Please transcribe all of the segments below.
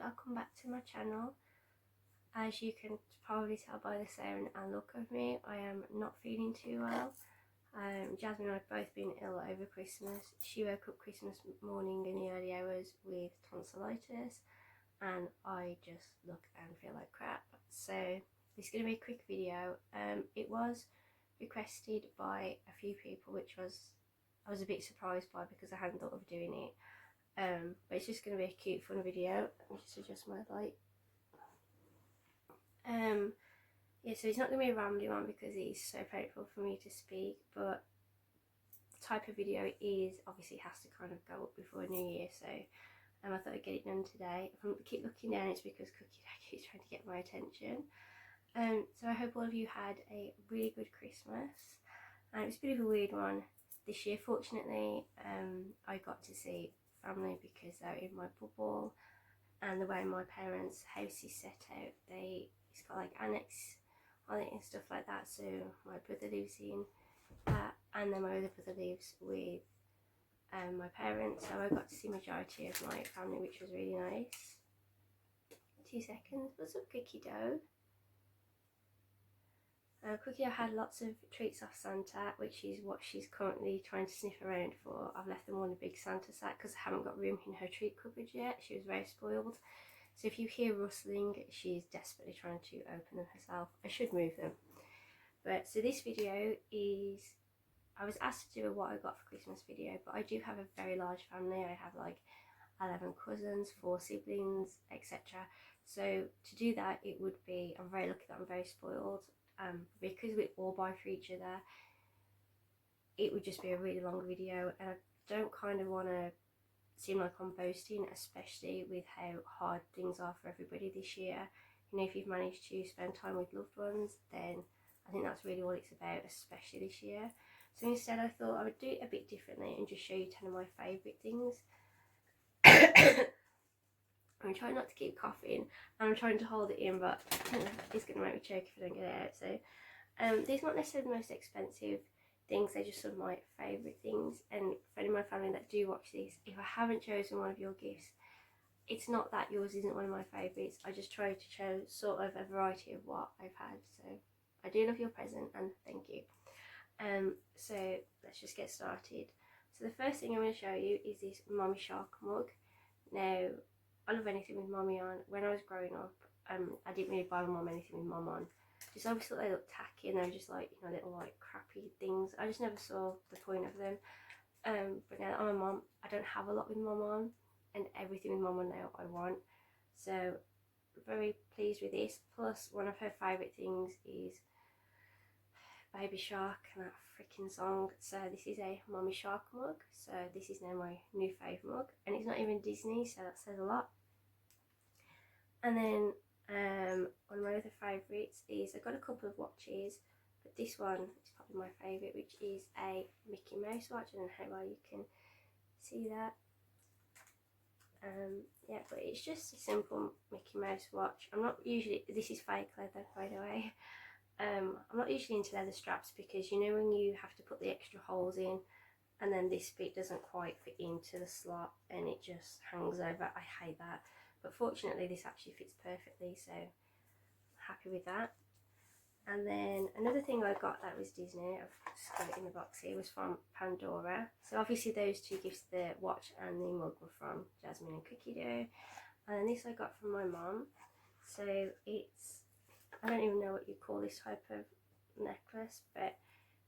welcome back to my channel. As you can probably tell by the sound and look of me, I am not feeling too well. Jasmine and I have both been ill over Christmas. She woke up Christmas morning in the early hours with tonsillitis, and I just look and feel like crap. So this is going to be a quick video. It was requested by a few people, which I was a bit surprised by because I hadn't thought of doing it. But it's just going to be a cute fun video. Let me just adjust my light. Yeah, so it's not going to be a rambling one because it's so painful for me to speak, but the type of video is obviously has to kind of go up before New Year, so I thought I'd get it done today. If I keep looking down, it's because Cookie Dad keeps trying to get my attention. So I hope all of you had a really good Christmas. It was a bit of a weird one this year. Fortunately, I got to see family because they're in my bubble, and the way my parents' house is set out, it's got like annex on it and stuff like that. So my brother lives in that, and then my other brother lives with my parents. So I got to see majority of my family, which was really nice. 2 seconds. What's up, Cookie Dough? Cookie Dough had lots of treats off Santa, which is what she's currently trying to sniff around for. I've left them all in a big Santa sack because I haven't got room in her treat cupboard yet. She was very spoiled. So if you hear rustling, she's desperately trying to open them herself. I should move them. But so this video is, I was asked to do a what I got for Christmas video, but I do have a very large family. I have like 11 cousins, 4 siblings, etc. So to do that, it would be, I'm very lucky that I'm very spoiled. Because we all buy for each other, it would just be a really long video, and I don't kind of want to seem like I'm boasting, especially with how hard things are for everybody this year. You know, if you've managed to spend time with loved ones, then I think that's really what it's about, especially this year. So instead I thought I would do it a bit differently and just show you 10 of my favourite things. I'm trying not to keep coughing, and I'm trying to hold it in, but it's going to make me choke if I don't get it out. So these are not necessarily the most expensive things, they're just some of my favourite things. And for any of my family that do watch this, if I haven't chosen one of your gifts, it's not that yours isn't one of my favourites. I just try to show sort of a variety of what I've had. So I do love your present, and thank you. So let's just get started. So the first thing I'm going to show you is this Mommy Shark mug. Now, I love anything with Mommy on. When I was growing up, I didn't really buy my mum anything with Mum on. Just always thought they looked tacky, and they were just like, you know, little like crappy things. I just never saw the point of them. But now that I'm a mum, I don't have a lot with Mum on, and everything with Mum on now I want. So I'm very pleased with this. Plus, one of her favourite things is Baby Shark and that freaking song. So this is a Mommy Shark mug. So this is now my new fave mug, and it's not even Disney, so that says a lot. And then one of my other favourites is, I got a couple of watches, but this one is probably my favourite, which is a Mickey Mouse watch. I don't know how well you can see that. Yeah, but it's just a simple Mickey Mouse watch. I'm not usually, this is fake leather by the way. I'm not usually into leather straps because, you know, when you have to put the extra holes in and then this bit doesn't quite fit into the slot and it just hangs over. I hate that. But fortunately this actually fits perfectly, so I'm happy with that. And then another thing I got that was Disney, I've just got it in the box here, was from Pandora. So obviously those two gifts, the watch and the mug, were from Jasmine and Cookie Dough. And then this I got from my mum. So it's, I don't even know what you call this type of necklace, but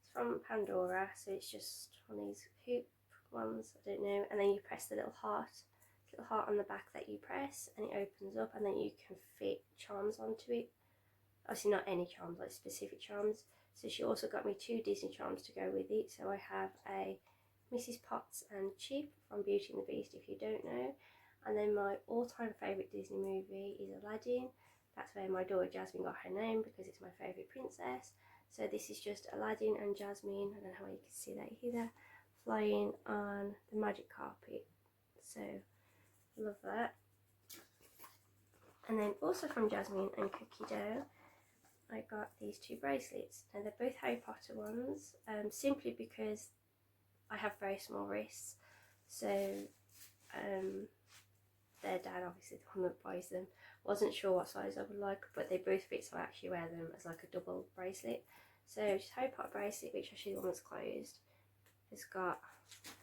it's from Pandora. So it's just one of these hoop ones, I don't know. And then you press the little heart on the back that you press, and it opens up, and then you can fit charms onto it. Obviously not any charms, like specific charms. So she also got me 2 Disney charms to go with it. So I have a Mrs. Potts and Chip from Beauty and the Beast, if you don't know. And then my all-time favourite Disney movie is Aladdin. That's where my daughter Jasmine got her name, because it's my favourite princess. So this is just Aladdin and Jasmine, I don't know how you can see that either, flying on the magic carpet. So love that. And then also from Jasmine and Cookie Dough, I got these 2 bracelets. Now they're both Harry Potter ones, simply because I have very small wrists. So their dad, obviously the one that buys them, wasn't sure what size I would like, but they both fit, so I actually wear them as like a double bracelet. So just Harry Potter bracelet, which actually the one that's closed, has got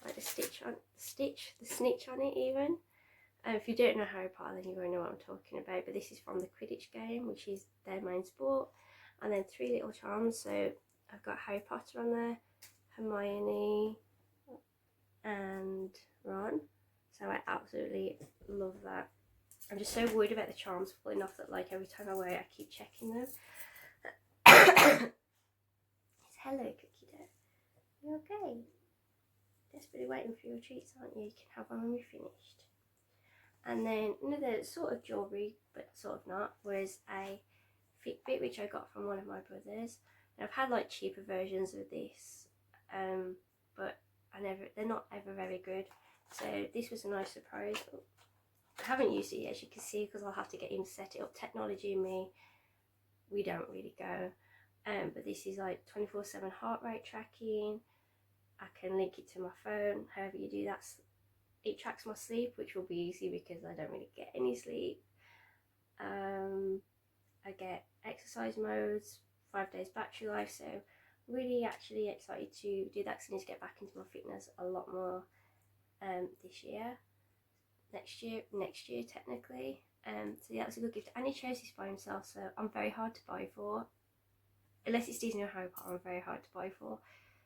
like the snitch on it even. If you don't know Harry Potter, then you won't know what I'm talking about, but this is from the Quidditch game, which is their main sport. And then 3 little charms, so I've got Harry Potter on there, Hermione and Ron, so I absolutely love that. I'm just so worried about the charms falling off that like every time I wear it I keep checking them. It's hello Cookie Dough. You okay? Desperately waiting for your treats, aren't you? You can have one when we're finished. And then another sort of jewellery, but sort of not, was a Fitbit which I got from one of my brothers. And I've had like cheaper versions of this, but they're not ever very good. So this was a nice surprise. I haven't used it yet, as you can see, because I'll have to get him to set it up. Technology and me, we don't really go. But this is like 24/7 heart rate tracking. I can link it to my phone. However you do that, it tracks my sleep, which will be easy because I don't really get any sleep. I get exercise modes, 5 days battery life, so really actually excited to do that because I need to get back into my fitness a lot more this year. Next year technically. So yeah, that's a good gift. And he chose this by himself, so I'm very hard to buy for. Unless it's Disney or Harry Potter, I'm very hard to buy for.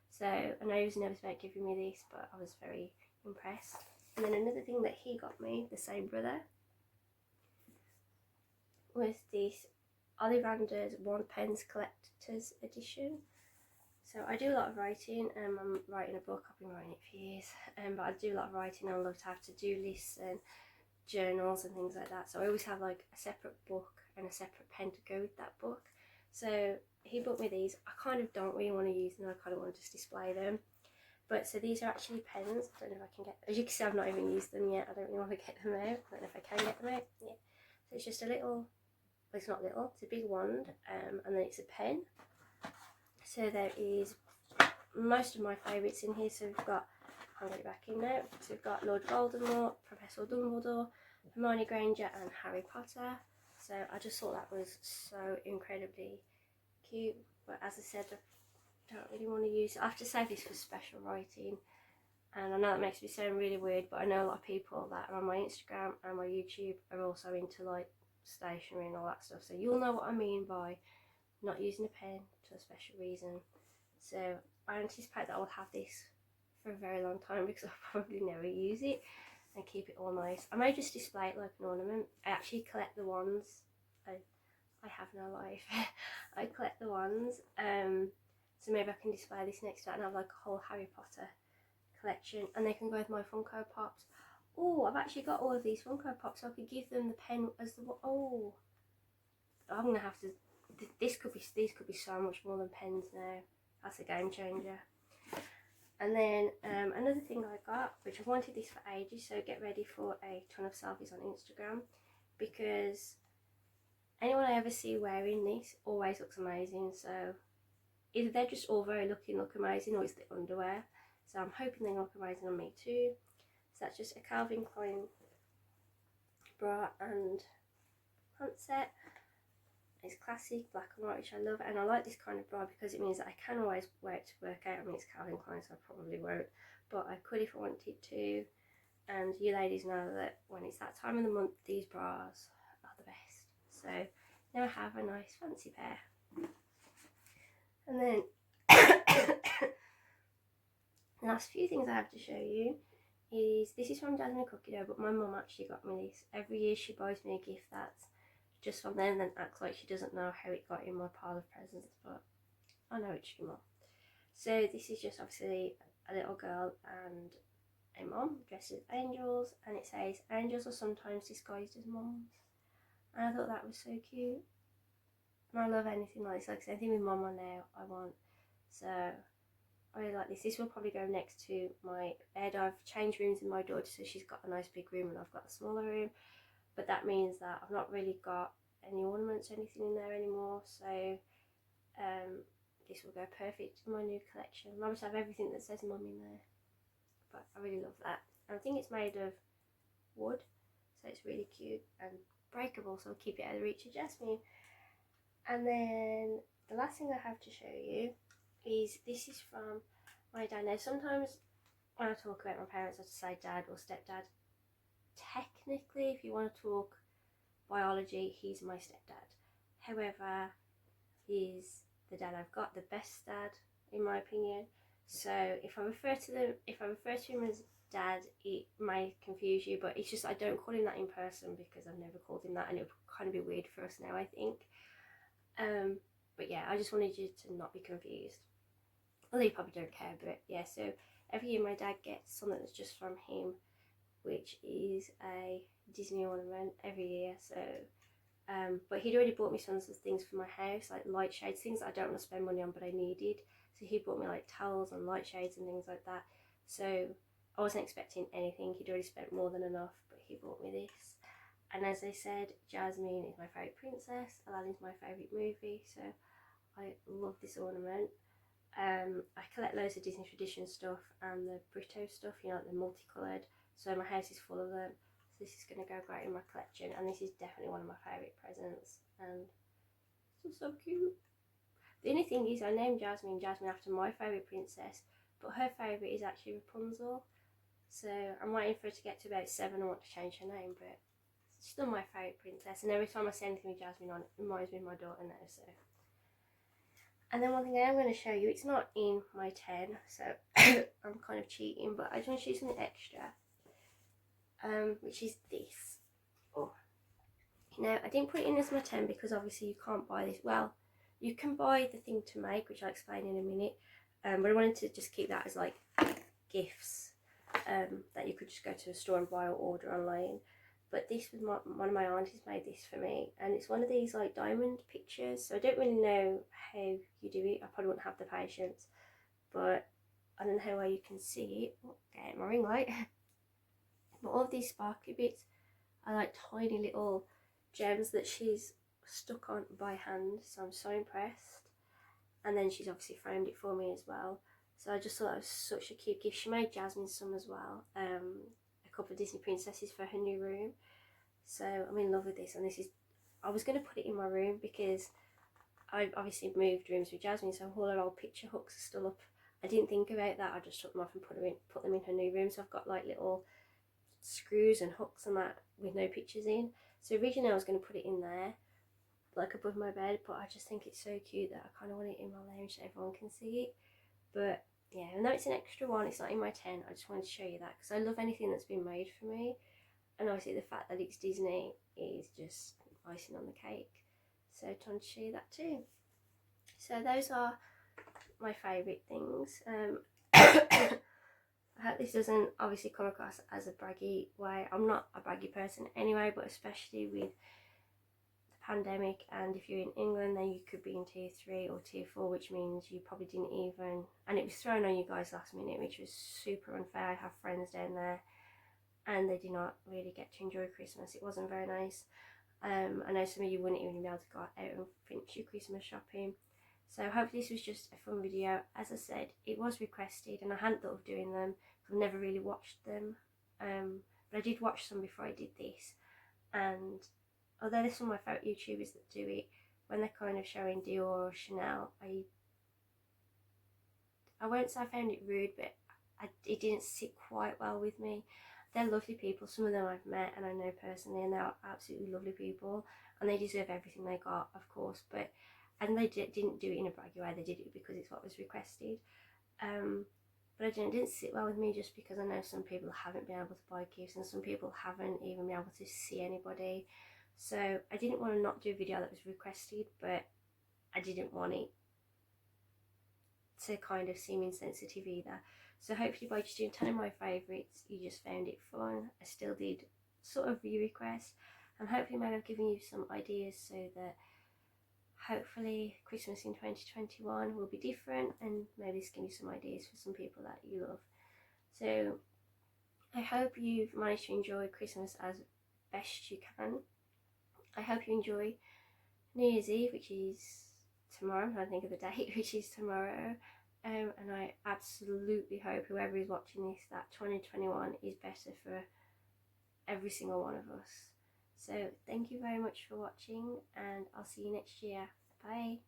So I know he was nervous about giving me this, but I was very impressed. And then another thing that he got me, the same brother, was this Ollivander's One Pens Collector's Edition. So I do a lot of writing. I'm writing a book. I've been writing it for years. But I do a lot of writing. I love to have to-do lists and journals and things like that. So I always have like a separate book and a separate pen to go with that book. So he bought me these. I kind of don't really want to use them. I kind of want to just display them. But so these are actually pens. I don't know if I can get, as you can see, I've not even used them yet. I don't really want to get them out. I don't know if I can get them out. Yeah. So it's just a little, well, it's not little, it's a big wand, and then it's a pen. So there is most of my favourites in here. So we've got, I'll get it back in now. So we've got Lord Voldemort, Professor Dumbledore, Hermione Granger and Harry Potter. So I just thought that was so incredibly cute. But as I said, I don't really want to use it. I have to save this for special writing. And I know that makes me sound really weird, but I know a lot of people that are on my Instagram and my YouTube are also into like stationery and all that stuff. So you'll know what I mean by not using a pen for a special reason. So I anticipate that I will have this for a very long time because I'll probably never use it and keep it all nice. I may just display it like an ornament. I actually collect the wands. I have no life. I collect the wands. So maybe I can display this next to it and have like a whole Harry Potter collection, and they can go with my Funko Pops. Oh, I've actually got all of these Funko Pops, so I could give them the pen as the, oh, I'm gonna have to, these could be so much more than pens now. That's a game changer. And then another thing I got, which I've wanted this for ages, so get ready for a ton of selfies on Instagram, because anyone I ever see wearing this always looks amazing. So either they're just all look amazing, or it's the underwear. So I'm hoping they look amazing on me too. So that's just a Calvin Klein bra and pant set. It's classic black and white, which I love, and I like this kind of bra because it means that I can always wear it to work out. I mean, it's Calvin Klein, so I probably won't, but I could if I wanted to. And you ladies know that when it's that time of the month, these bras are the best. So now I have a nice fancy pair. And then the last few things I have to show you is, this is from Danimarie Cookie Dough, but my mum actually got me this. Every year she buys me a gift that's just from them and then acts like she doesn't know how it got in my pile of presents, but I know it's your mum. So this is just obviously a little girl and a mum dressed as angels, and it says, "Angels are sometimes disguised as mums." And I thought that was so cute. And I love anything like this. Like anything with mum on there, I want. So I really like this. This will probably go next to my bed. I've changed rooms in my daughter, so she's got a nice big room and I've got a smaller room. But that means that I've not really got any ornaments or anything in there anymore. So this will go perfect in my new collection. I must have everything that says mum in there. But I really love that. And I think it's made of wood. so it's really cute and breakable, so I'll keep it out of reach of Jasmine. And then the last thing I have to show you is, this is from my dad. Now sometimes when I talk about my parents I just say dad or stepdad. Technically, if you want to talk biology, he's my stepdad. However, he's the dad I've got, the best dad in my opinion. So if I refer to him as dad, it may confuse you, but it's just I don't call him that in person because I've never called him that, and it would kind of be weird for us now, I think. But yeah, I just wanted you to not be confused. Although you probably don't care, but yeah. So every year my dad gets something that's just from him, which is a Disney ornament every year. So but he'd already bought me some things for my house, like light shades, things that I don't want to spend money on but I needed. So he bought me like towels and light shades and things like that. So I wasn't expecting anything. He'd already spent more than enough, but he bought me this. And as I said, Jasmine is my favourite princess, Aladdin's my favourite movie, so I love this ornament. I collect loads of Disney tradition stuff and the Brito stuff, you know, like the multicoloured, so my house is full of them. So this is going to go great in my collection, and this is definitely one of my favourite presents, and it's just so cute. The only thing is I named Jasmine after my favourite princess, but her favourite is actually Rapunzel, so I'm waiting for her to get to about 7 I want to change her name, but she's still my favourite princess, and every time I say anything with Jasmine on, it reminds me of my daughter now, so. And then one thing I am going to show you, it's not in my 10, so I'm kind of cheating, but I just want to show you something extra, which is this. Oh. Now, I didn't put it in as my 10 because obviously you can't buy this. Well, you can buy the thing to make, which I'll explain in a minute, but I wanted to just keep that as like gifts that you could just go to a store and buy or order online. But this was one of my aunties made this for me, and it's one of these like diamond pictures, so I don't really know how you do it. I probably wouldn't have the patience, but I don't know how well you can see it. Oh, get my ring light. But all of these sparkly bits are like tiny little gems that she's stuck on by hand, so I'm so impressed. And then she's obviously framed it for me as well, so I just thought it was such a cute gift. She made Jasmine some as well, a couple of Disney princesses for her new room, so I'm in love with this. And this is, I was going to put it in my room because I've obviously moved rooms with Jasmine, so all her old picture hooks are still up. I didn't think about that, I just took them off and put them in her new room, so I've got like little screws and hooks and that with no pictures in. So originally I was going to put it in there, like above my bed, but I just think it's so cute that I kind of want it in my lounge so everyone can see it. But yeah, I know it's an extra one, it's not in my 10, I just wanted to show you that because I love anything that's been made for me, and obviously the fact that it's Disney is just icing on the cake, so I wanted to show you that too. So those are my favourite things. I hope this doesn't obviously come across as a braggy way. I'm not a braggy person anyway, but especially with the pandemic, and if you're in England then you could be in tier 3 or tier 4, which means you probably didn't even, and it was thrown on you guys last minute, which was super unfair. I have friends down there and they did not really get to enjoy Christmas. It wasn't very nice. I know some of you wouldn't even be able to go out and finish your Christmas shopping. So hopefully this was just a fun video. As I said, it was requested and I hadn't thought of doing them. I've never really watched them, but I did watch some before I did this, and although they're some of my favourite YouTubers that do it, when they're kind of showing Dior or Chanel, I won't say I found it rude, but it didn't sit quite well with me. They're lovely people, some of them I've met and I know personally, and they're absolutely lovely people and they deserve everything they got, of course, but and they didn't do it in a braggy way, they did it because it's what was requested. But it didn't sit well with me, just because I know some people haven't been able to buy gifts and some people haven't even been able to see anybody. So I didn't want to not do a video that was requested, but I didn't want it to kind of seem insensitive either. So hopefully by just doing 10 of my favourites, you just found it fun. I still did sort of re-request, and hopefully maybe I've given you some ideas so that hopefully Christmas in 2021 will be different, and maybe this can give you some ideas for some people that you love. So I hope you've managed to enjoy Christmas as best you can. I hope you enjoy New Year's Eve, which is tomorrow. I'm trying to think of the date, which is tomorrow. And I absolutely hope whoever is watching this that 2021 is better for every single one of us. So thank you very much for watching, and I'll see you next year. Bye.